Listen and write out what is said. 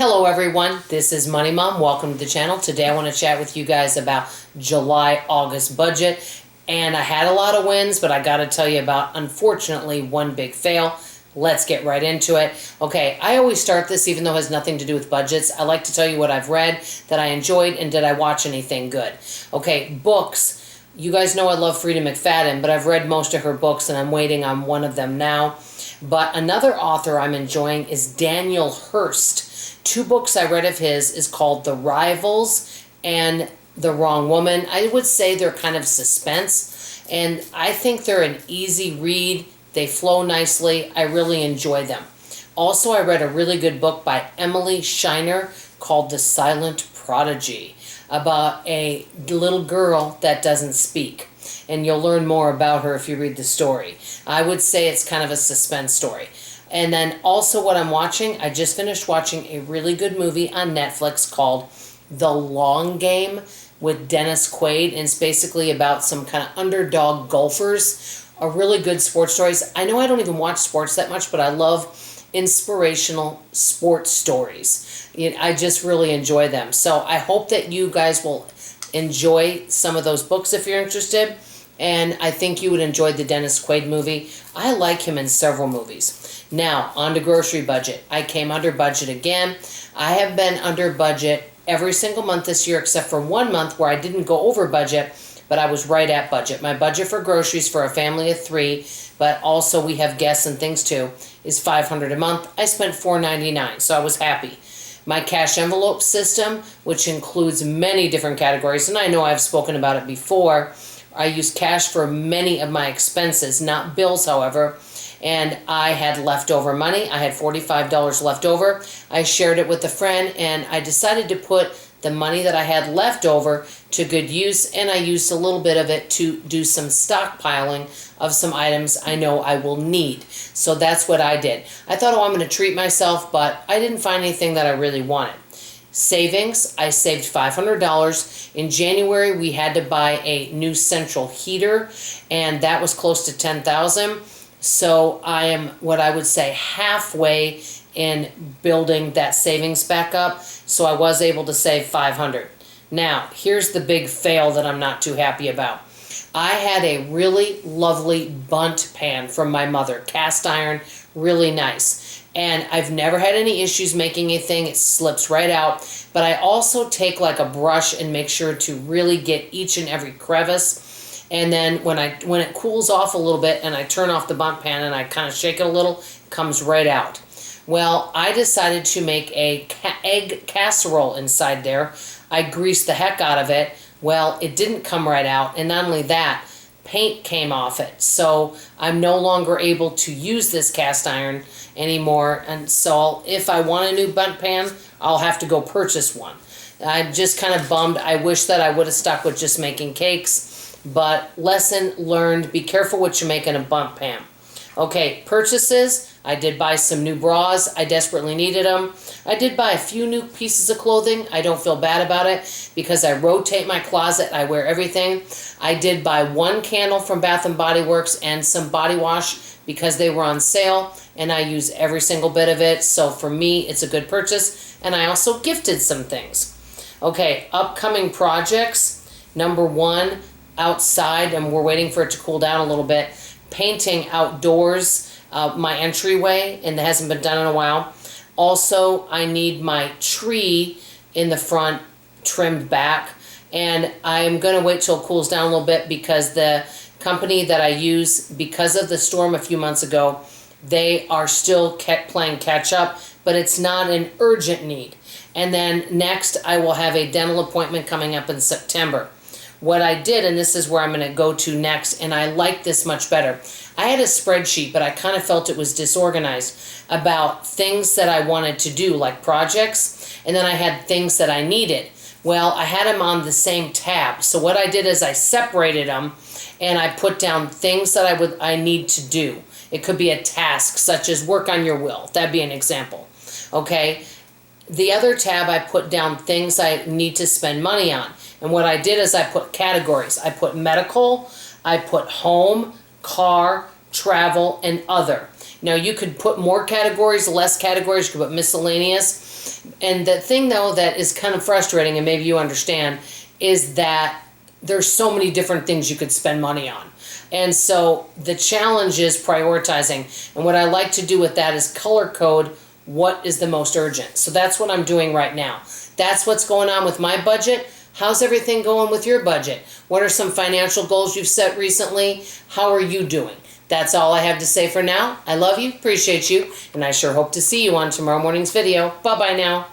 Hello everyone, this is Money Mom. Welcome to the channel. Today I want to chat with you guys about July-August budget. And I had a lot of wins, but I got to tell you about, unfortunately, one big fail. Let's get right into it. Okay, I always start this even though it has nothing to do with budgets. I like to tell you what I've read, that I enjoyed, and did I watch anything good. Okay, books. You guys know I love Frida McFadden, but I've read most of her books and I'm waiting on one of them now. But another author I'm enjoying is Daniel Hurst. Two books I read of his is called The Rivals and The Wrong Woman. I would say they're kind of suspense, and I think they're an easy read. They flow nicely. I really enjoy them. Also, I read a really good book by Emily Shiner called The Silent Prodigy, about a little girl that doesn't speak. And you'll learn more about her if you read the story. I would say it's kind of a suspense story. And then also what I'm watching, I just finished watching a really good movie on Netflix called The Long Game with Dennis Quaid. And it's basically about some kind of underdog golfers. A really good sports stories. I know I don't even watch sports that much, but I love inspirational sports stories. I just really enjoy them. So I hope that you guys will enjoy some of those books if you're interested. And I think you would enjoy the Dennis Quaid movie. I like him in several movies. Now, on to grocery budget. I came under budget again. I have been under budget every single month this year except for 1 month where I didn't go over budget, but I was right at budget. My budget for groceries for a family of 3, but also we have guests and things too, is $500 a month. I spent $4.99, so I was happy. My cash envelope system, which includes many different categories, and I know I've spoken about it before. I use cash for many of my expenses, not bills, however. And I had leftover money. I had $45 left over. I shared it with a friend, and I decided to put the money that I had left over to good use, and I used a little bit of it to do some stockpiling of some items I know I will need. So that's what I did. I thought, oh, I'm going to treat myself, but I didn't find anything that I really wanted. Savings, I saved $500. In January, we had to buy a new central heater, and that was close to $10,000. So I am, what I would say, halfway in building that savings back up. So I was able to save $500. Now, here's the big fail that I'm not too happy about. I had a really lovely bundt pan from my mother, cast iron, really nice. And I've never had any issues making anything. It slips right out. But I also take like a brush and make sure to really get each and every crevice. And then when it cools off a little bit and I turn off the bundt pan and I kind of shake it a little, it comes right out. Well, I decided to make a egg casserole inside there. I greased the heck out of it. Well, it didn't come right out. And not only that, paint came off it. So I'm no longer able to use this cast iron anymore. And so if I want a new bundt pan, I'll have to go purchase one. I'm just kind of bummed. I wish that I would have stuck with just making cakes. But lesson learned, be careful what you make in a bundt pan. Okay, purchases. I did buy some new bras. I desperately needed them. I did buy a few new pieces of clothing. I don't feel bad about it because I rotate my closet. I wear everything. I did buy one candle from Bath & Body Works and some body wash because they were on sale, and I use every single bit of it. So for me, it's a good purchase. And I also gifted some things. Okay, upcoming projects. Number 1, outside, and we're waiting for it to cool down a little bit. Painting outdoors, my entryway, and it hasn't been done in a while. Also, I need my tree in the front trimmed back, and I'm going to wait till it cools down a little bit because the company that I use, because of the storm a few months ago, they are still playing catch up, but it's not an urgent need. And then next, I will have a dental appointment coming up in September. What I did, and this is where I'm going to go to next, and I like this much better. I had a spreadsheet, but I kind of felt it was disorganized about things that I wanted to do, like projects, and then I had things that I needed. Well, I had them on the same tab. So what I did is I separated them, and I put down things that I need to do. It could be a task, such as work on your will. That'd be an example. Okay? The other tab, I put down things I need to spend money on. And what I did is I put categories. I put medical, I put home, car, travel, and other. Now you could put more categories, less categories, you could put miscellaneous. And the thing, though, that is kind of frustrating, and maybe you understand, is that there's so many different things you could spend money on. And so the challenge is prioritizing. And what I like to do with that is color code what is the most urgent. So that's what I'm doing right now. That's what's going on with my budget. How's everything going with your budget? What are some financial goals you've set recently? How are you doing? That's all I have to say for now. I love you, appreciate you, and I sure hope to see you on tomorrow morning's video. Bye-bye now.